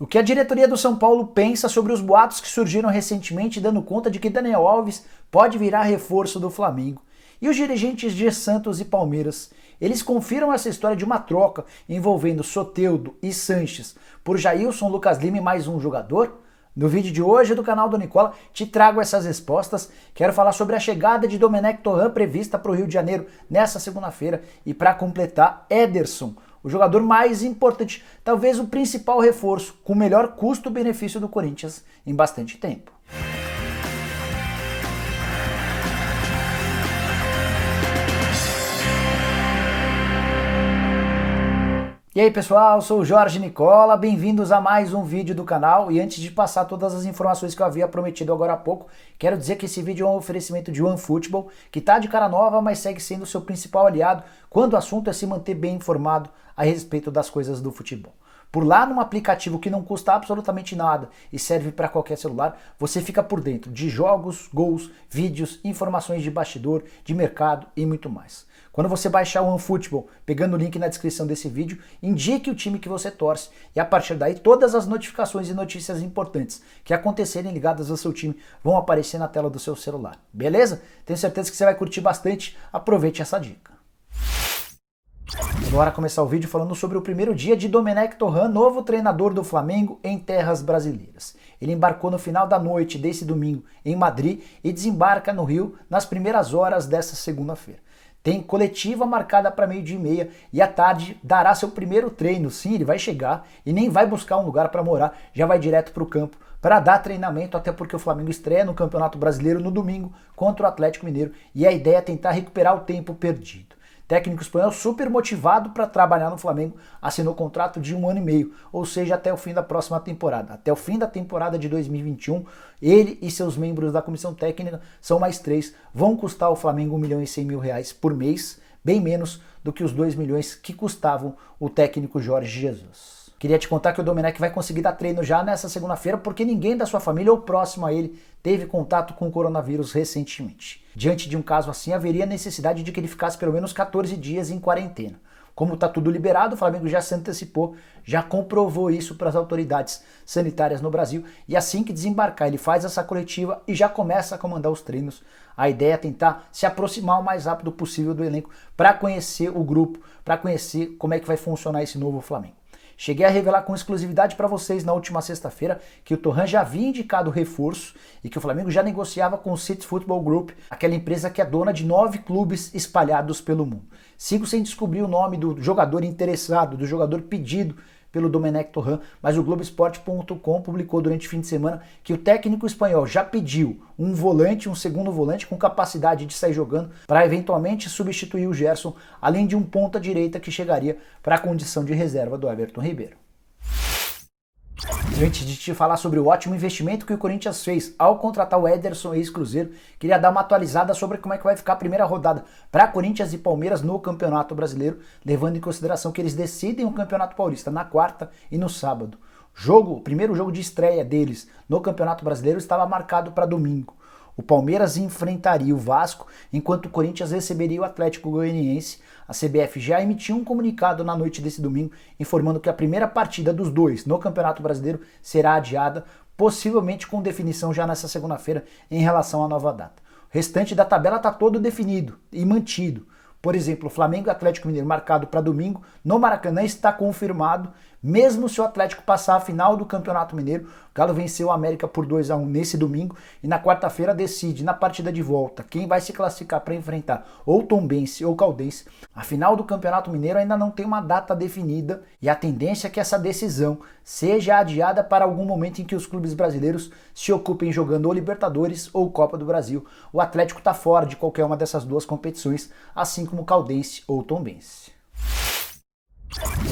O que a diretoria do São Paulo pensa sobre os boatos que surgiram recentemente dando conta de que Daniel Alves pode virar reforço do Flamengo? E os dirigentes de Santos e Palmeiras, eles confiram essa história de uma troca envolvendo Soteldo e Sanches por Jailson, Lucas Lima e mais um jogador? No vídeo de hoje do canal do Nicola te trago essas respostas. Quero falar sobre a chegada de Domenech Torrent prevista para o Rio de Janeiro nesta segunda-feira e para completar, Ederson, o jogador mais importante, talvez o principal reforço, com o melhor custo-benefício do Corinthians em bastante tempo. E aí pessoal, sou o Jorge Nicola, bem-vindos a mais um vídeo do canal. E antes de passar todas as informações que eu havia prometido agora há pouco, quero dizer que esse vídeo é um oferecimento de OneFootball, que está de cara nova, mas segue sendo o seu principal aliado quando o assunto é se manter bem informado a respeito das coisas do futebol. Por lá, num aplicativo que não custa absolutamente nada e serve para qualquer celular, você fica por dentro de jogos, gols, vídeos, informações de bastidor, de mercado e muito mais. Quando você baixar o OneFootball, pegando o link na descrição desse vídeo, indique o time que você torce e a partir daí todas as notificações e notícias importantes que acontecerem ligadas ao seu time vão aparecer na tela do seu celular. Beleza? Tenho certeza que você vai curtir bastante. Aproveite essa dica. Bora começar o vídeo falando sobre o primeiro dia de Domenech Torrent, novo treinador do Flamengo em terras brasileiras. Ele embarcou no final da noite desse domingo em Madrid e desembarca no Rio nas primeiras horas dessa segunda-feira. Tem coletiva marcada para 12h30 e à tarde dará seu primeiro treino. Sim, ele vai chegar e nem vai buscar um lugar para morar, já vai direto para o campo para dar treinamento, até porque o Flamengo estreia no Campeonato Brasileiro no domingo contra o Atlético Mineiro e a ideia é tentar recuperar o tempo perdido. Técnico espanhol super motivado para trabalhar no Flamengo, assinou contrato de 1 ano e meio, ou seja, até o fim da próxima temporada. Até o fim da temporada de 2021, ele e seus membros da comissão técnica, são mais 3, vão custar ao Flamengo R$1.100.000 por mês, bem menos do que os 2 milhões que custavam o técnico Jorge Jesus. Queria te contar que o Domenech vai conseguir dar treino já nessa segunda-feira porque ninguém da sua família ou próximo a ele teve contato com o coronavírus recentemente. Diante de um caso assim, haveria necessidade de que ele ficasse pelo menos 14 dias em quarentena. Como está tudo liberado, o Flamengo já se antecipou, já comprovou isso para as autoridades sanitárias no Brasil e assim que desembarcar ele faz essa coletiva e já começa a comandar os treinos. A ideia é tentar se aproximar o mais rápido possível do elenco para conhecer o grupo, para conhecer como é que vai funcionar esse novo Flamengo. Cheguei a revelar com exclusividade para vocês na última sexta-feira que o Torrent já havia indicado reforço e que o Flamengo já negociava com o City Football Group, aquela empresa que é dona de 9 clubes espalhados pelo mundo. Sigo sem descobrir o nome do jogador interessado, do jogador pedido pelo Domenech Torrent, mas o Globoesporte.com publicou durante o fim de semana que o técnico espanhol já pediu um volante, um segundo volante com capacidade de sair jogando para eventualmente substituir o Gerson, além de um ponta-direita que chegaria para a condição de reserva do Everton Ribeiro. Antes de te falar sobre o ótimo investimento que o Corinthians fez ao contratar o Ederson, ex-Cruzeiro, queria dar uma atualizada sobre como é que vai ficar a primeira rodada para Corinthians e Palmeiras no Campeonato Brasileiro, levando em consideração que eles decidem o Campeonato Paulista na quarta e no sábado. O primeiro jogo de estreia deles no Campeonato Brasileiro estava marcado para domingo. O Palmeiras enfrentaria o Vasco, enquanto o Corinthians receberia o Atlético Goianiense. A CBF já emitiu um comunicado na noite desse domingo, informando que a primeira partida dos dois no Campeonato Brasileiro será adiada, possivelmente com definição já nessa segunda-feira em relação à nova data. O restante da tabela está todo definido e mantido. Por exemplo, o Flamengo e Atlético Mineiro marcado para domingo no Maracanã está confirmado, mesmo se o Atlético passar a final do Campeonato Mineiro. O Galo venceu o América por 2-1 nesse domingo e na quarta-feira decide na partida de volta quem vai se classificar para enfrentar ou Tombense ou Caldense. A final do Campeonato Mineiro ainda não tem uma data definida e a tendência é que essa decisão seja adiada para algum momento em que os clubes brasileiros se ocupem jogando ou Libertadores ou Copa do Brasil. O Atlético está fora de qualquer uma dessas duas competições, assim como Caldense ou Tombense.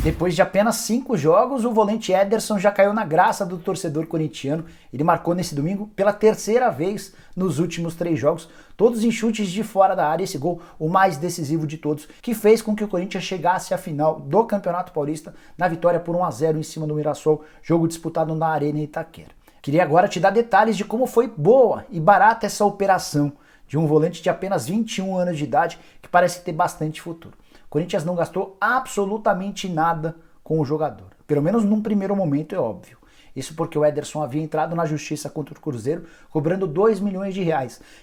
Depois de apenas 5 jogos, o volante Ederson já caiu na graça do torcedor corintiano. Ele marcou nesse domingo pela terceira vez nos últimos 3 jogos, todos em chutes de fora da área. Esse gol, o mais decisivo de todos, que fez com que o Corinthians chegasse à final do Campeonato Paulista na vitória por 1-0 em cima do Mirassol, jogo disputado na Arena Itaquera. Queria agora te dar detalhes de como foi boa e barata essa operação de um volante de apenas 21 anos de idade que parece ter bastante futuro. O Corinthians não gastou absolutamente nada com o jogador, pelo menos num primeiro momento, é óbvio. Isso porque o Ederson havia entrado na justiça contra o Cruzeiro cobrando R$ 2 milhões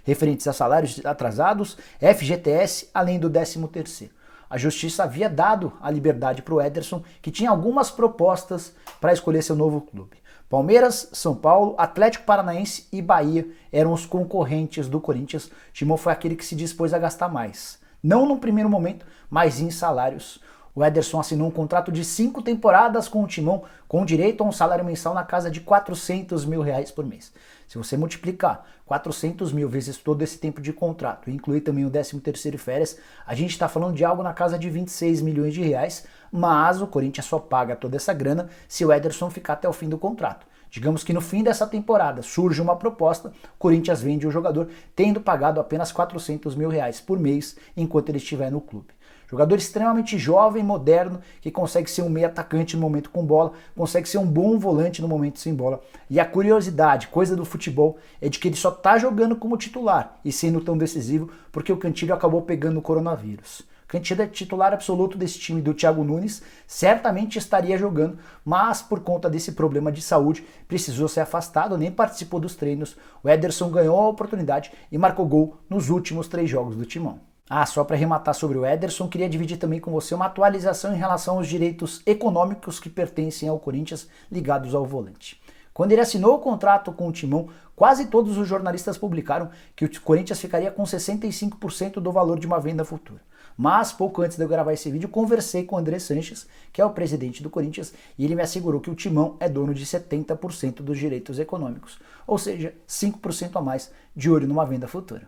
referentes a salários atrasados, FGTS, além do 13º. A justiça havia dado a liberdade para o Ederson, que tinha algumas propostas para escolher seu novo clube. Palmeiras, São Paulo, Atlético Paranaense e Bahia eram os concorrentes do Corinthians. O Timão foi aquele que se dispôs a gastar mais. Não no primeiro momento, mas em salários. O Ederson assinou um contrato de 5 temporadas com o Timão, com direito a um salário mensal na casa de R$ 400 mil por mês. Se você multiplicar 400 mil vezes todo esse tempo de contrato e incluir também o 13º e férias, a gente está falando de algo na casa de R$ 26 milhões, mas o Corinthians só paga toda essa grana se o Ederson ficar até o fim do contrato. Digamos que no fim dessa temporada surge uma proposta, o Corinthians vende o jogador tendo pagado apenas R$ 400 mil por mês enquanto ele estiver no clube. Jogador extremamente jovem, moderno, que consegue ser um meio atacante no momento com bola, consegue ser um bom volante no momento sem bola. E a curiosidade, coisa do futebol, é de que ele só está jogando como titular e sendo tão decisivo porque o Cantillo acabou pegando o coronavírus. Cantillo é titular absoluto desse time do Thiago Nunes, certamente estaria jogando, mas por conta desse problema de saúde precisou ser afastado, nem participou dos treinos. O Ederson ganhou a oportunidade e marcou gol nos últimos 3 jogos do Timão. Só para arrematar sobre o Ederson, queria dividir também com você uma atualização em relação aos direitos econômicos que pertencem ao Corinthians ligados ao volante. Quando ele assinou o contrato com o Timão, quase todos os jornalistas publicaram que o Corinthians ficaria com 65% do valor de uma venda futura. Mas pouco antes de eu gravar esse vídeo, conversei com o André Sanches, que é o presidente do Corinthians, e ele me assegurou que o Timão é dono de 70% dos direitos econômicos, ou seja, 5% a mais de olho numa venda futura.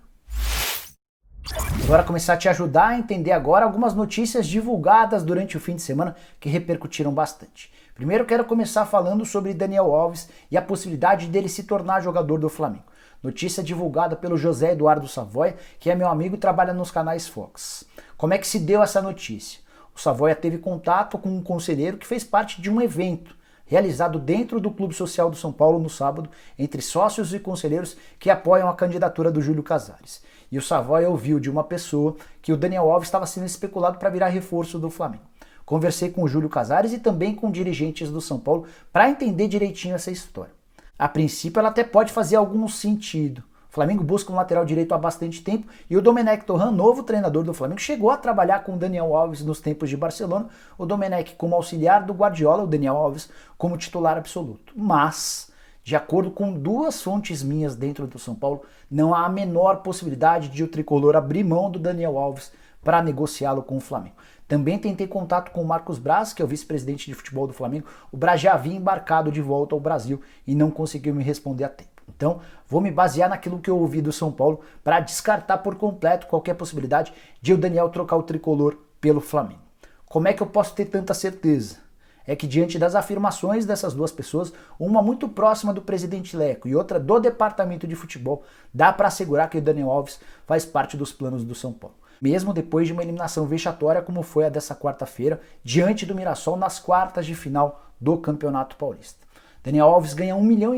Agora começar a te ajudar a entender agora algumas notícias divulgadas durante o fim de semana que repercutiram bastante. Primeiro quero começar falando sobre Daniel Alves e a possibilidade dele se tornar jogador do Flamengo. Notícia divulgada pelo José Eduardo Savoia, que é meu amigo e trabalha nos canais Fox. Como é que se deu essa notícia? O Savoia teve contato com um conselheiro que fez parte de um evento realizado dentro do Clube Social do São Paulo no sábado, entre sócios e conselheiros que apoiam a candidatura do Júlio Casares. E o Savoia ouviu de uma pessoa que o Daniel Alves estava sendo especulado para virar reforço do Flamengo. Conversei com o Júlio Casares e também com dirigentes do São Paulo para entender direitinho essa história. A princípio ela até pode fazer algum sentido. O Flamengo busca um lateral direito há bastante tempo e o Domenech Torrent, novo treinador do Flamengo, chegou a trabalhar com o Daniel Alves nos tempos de Barcelona, o Domenech como auxiliar do Guardiola, o Daniel Alves como titular absoluto. Mas, de acordo com 2 fontes minhas dentro do São Paulo, não há a menor possibilidade de o tricolor abrir mão do Daniel Alves para negociá-lo com o Flamengo. Também tentei contato com o Marcos Braz, que é o vice-presidente de futebol do Flamengo. O Braz já havia embarcado de volta ao Brasil e não conseguiu me responder a tempo. Então, vou me basear naquilo que eu ouvi do São Paulo para descartar por completo qualquer possibilidade de o Daniel trocar o tricolor pelo Flamengo. Como é que eu posso ter tanta certeza? É que diante das afirmações dessas 2 pessoas, uma muito próxima do presidente Leco e outra do departamento de futebol, dá para assegurar que o Daniel Alves faz parte dos planos do São Paulo. Mesmo depois de uma eliminação vexatória como foi a dessa quarta-feira, diante do Mirassol nas quartas de final do Campeonato Paulista. Daniel Alves ganha R$1,5 milhão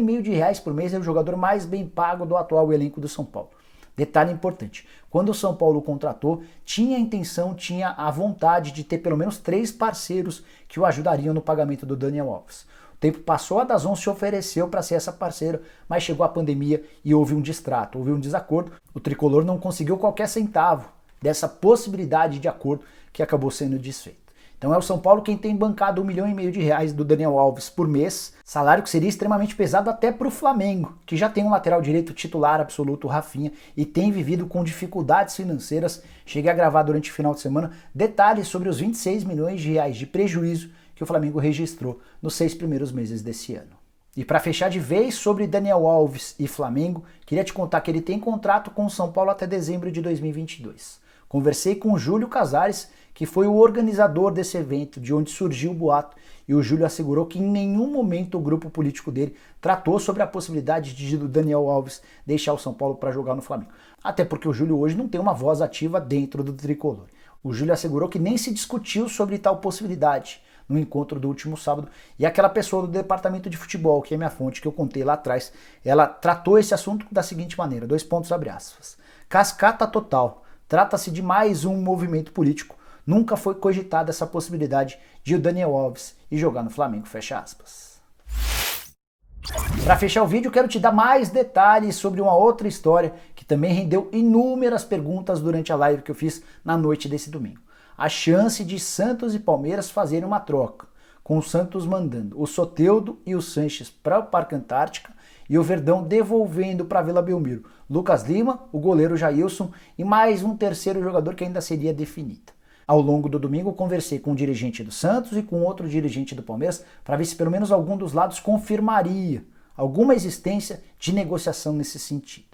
por mês e é o jogador mais bem pago do atual elenco do São Paulo. Detalhe importante, quando o São Paulo o contratou, tinha a intenção, tinha a vontade de ter pelo menos 3 parceiros que o ajudariam no pagamento do Daniel Alves. O tempo passou, a DAZN se ofereceu para ser essa parceira, mas chegou a pandemia e houve um distrato, houve um desacordo. O tricolor não conseguiu qualquer centavo dessa possibilidade de acordo que acabou sendo desfeito. Então é o São Paulo quem tem bancado R$1,5 milhão do Daniel Alves por mês, salário que seria extremamente pesado até para o Flamengo, que já tem um lateral direito titular absoluto, o Rafinha, e tem vivido com dificuldades financeiras. Cheguei a gravar durante o final de semana detalhes sobre os R$26 milhões de prejuízo que o Flamengo registrou nos 6 primeiros meses desse ano. E para fechar de vez sobre Daniel Alves e Flamengo, queria te contar que ele tem contrato com o São Paulo até dezembro de 2022. Conversei com o Júlio Casares, que foi o organizador desse evento, de onde surgiu o boato, e o Júlio assegurou que em nenhum momento o grupo político dele tratou sobre a possibilidade de o Daniel Alves deixar o São Paulo para jogar no Flamengo. Até porque o Júlio hoje não tem uma voz ativa dentro do tricolor. O Júlio assegurou que nem se discutiu sobre tal possibilidade no encontro do último sábado, e aquela pessoa do departamento de futebol, que é minha fonte, que eu contei lá atrás, ela tratou esse assunto da seguinte maneira, 2 pontos abre aspas. Cascata total. Trata-se de mais um movimento político. Nunca foi cogitada essa possibilidade de o Daniel Alves ir jogar no Flamengo, fecha aspas. Para fechar o vídeo, quero te dar mais detalhes sobre uma outra história que também rendeu inúmeras perguntas durante a live que eu fiz na noite desse domingo. A chance de Santos e Palmeiras fazerem uma troca, com o Santos mandando o Soteldo e o Sanches para o Parque Antártica e o Verdão devolvendo para Vila Belmiro Lucas Lima, o goleiro Jailson e mais um terceiro jogador que ainda seria definido. Ao longo do domingo, conversei com um dirigente do Santos e com outro dirigente do Palmeiras para ver se pelo menos algum dos lados confirmaria alguma existência de negociação nesse sentido.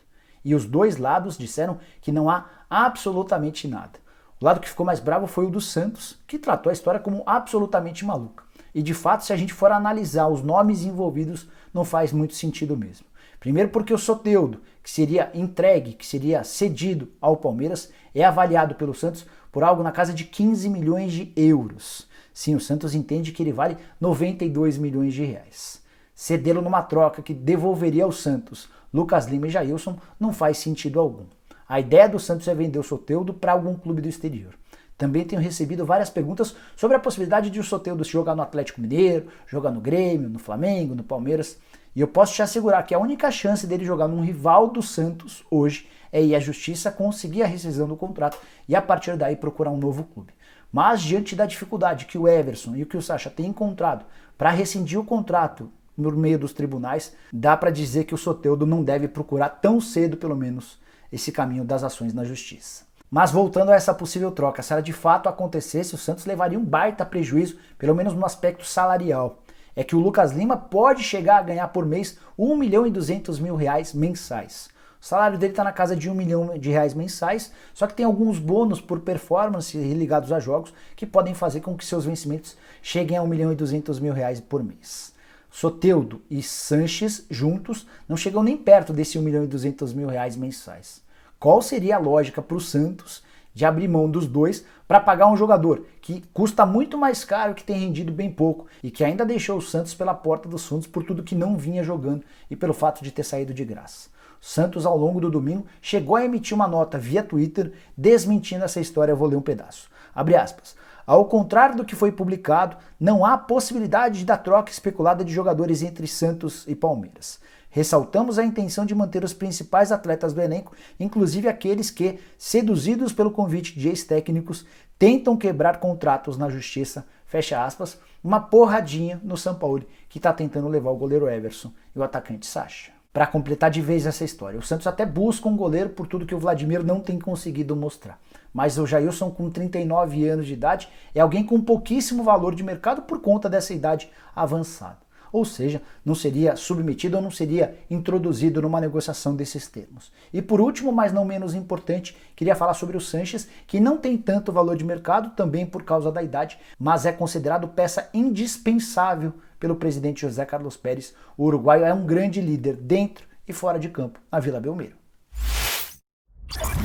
E os dois lados disseram que não há absolutamente nada. O lado que ficou mais bravo foi o do Santos, que tratou a história como absolutamente maluca. E de fato, se a gente for analisar os nomes envolvidos, não faz muito sentido mesmo. Primeiro porque o Soteldo, que seria entregue, que seria cedido ao Palmeiras, é avaliado pelo Santos por algo na casa de 15 milhões de euros. Sim, o Santos entende que ele vale 92 milhões de reais. Cedê-lo numa troca que devolveria ao Santos Lucas Lima e Jailson não faz sentido algum. A ideia do Santos é vender o Soteldo para algum clube do exterior. Também tenho recebido várias perguntas sobre a possibilidade de o Soteldo jogar no Atlético Mineiro, jogar no Grêmio, no Flamengo, no Palmeiras. E eu posso te assegurar que a única chance dele jogar num rival do Santos hoje é ir à justiça, conseguir a rescisão do contrato e a partir daí procurar um novo clube. Mas diante da dificuldade que o Everson e o que o Sacha têm encontrado para rescindir o contrato no meio dos tribunais, dá para dizer que o Soteldo não deve procurar tão cedo, pelo menos, esse caminho das ações na justiça. Mas voltando a essa possível troca, se ela de fato acontecesse, o Santos levaria um baita prejuízo, pelo menos no aspecto salarial. É que o Lucas Lima pode chegar a ganhar por mês R$1.200.000 mensais. O salário dele está na casa de R$1 milhão mensais, só que tem alguns bônus por performance ligados a jogos que podem fazer com que seus vencimentos cheguem a R$1.200.000 por mês. Soteldo e Sanches juntos não chegam nem perto desse R$1.200.000 mensais. Qual seria a lógica para o Santos de abrir mão dos dois para pagar um jogador que custa muito mais caro, que tem rendido bem pouco e que ainda deixou o Santos pela porta dos fundos por tudo que não vinha jogando e pelo fato de ter saído de graça? O Santos, ao longo do domingo, chegou a emitir uma nota via Twitter desmentindo essa história. Eu vou ler um pedaço. Abre aspas. Ao contrário do que foi publicado, não há possibilidade da troca especulada de jogadores entre Santos e Palmeiras. Ressaltamos a intenção de manter os principais atletas do elenco, inclusive aqueles que, seduzidos pelo convite de ex-técnicos, tentam quebrar contratos na justiça, fecha aspas, uma porradinha no Sampaoli, que está tentando levar o goleiro Everson e o atacante Sacha. Para completar de vez essa história, o Santos até busca um goleiro por tudo que o Vladimir não tem conseguido mostrar. Mas o Jailson, com 39 anos de idade, é alguém com pouquíssimo valor de mercado por conta dessa idade avançada. Ou seja, não seria submetido ou não seria introduzido numa negociação desses termos. E por último, mas não menos importante, queria falar sobre o Sanches, que não tem tanto valor de mercado, também por causa da idade, mas é considerado peça indispensável pelo presidente José Carlos Pérez. O uruguaio é um grande líder dentro e fora de campo na Vila Belmiro.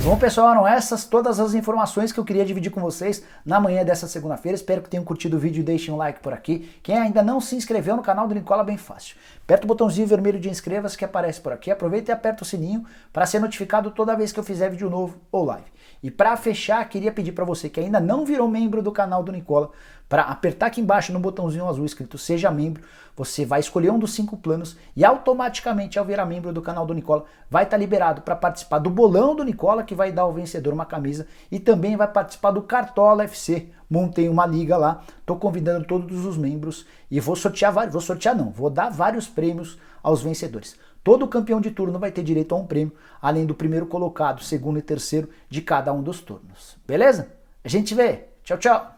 Bom, pessoal, eram essas todas as informações que eu queria dividir com vocês na manhã dessa segunda-feira. Espero que tenham curtido o vídeo e deixem um like por aqui. Quem ainda não se inscreveu no canal do Nicola, bem fácil. Aperta o botãozinho vermelho de inscreva-se que aparece por aqui. Aproveita e aperta o sininho para ser notificado toda vez que eu fizer vídeo novo ou live. E para fechar, queria pedir para você que ainda não virou membro do canal do Nicola, para apertar aqui embaixo no botãozinho azul escrito Seja Membro. Você vai escolher um dos 5 planos e automaticamente, ao virar membro do canal do Nicola, vai estar liberado para participar do bolão do Nicola, que vai dar ao vencedor uma camisa, e também vai participar do Cartola FC. Montei uma liga lá, estou convidando todos os membros e vou sortear vários, vou dar vários prêmios aos vencedores. Todo campeão de turno vai ter direito a um prêmio, além do primeiro colocado, segundo e terceiro de cada um dos turnos. Beleza? A gente vê. Tchau, tchau.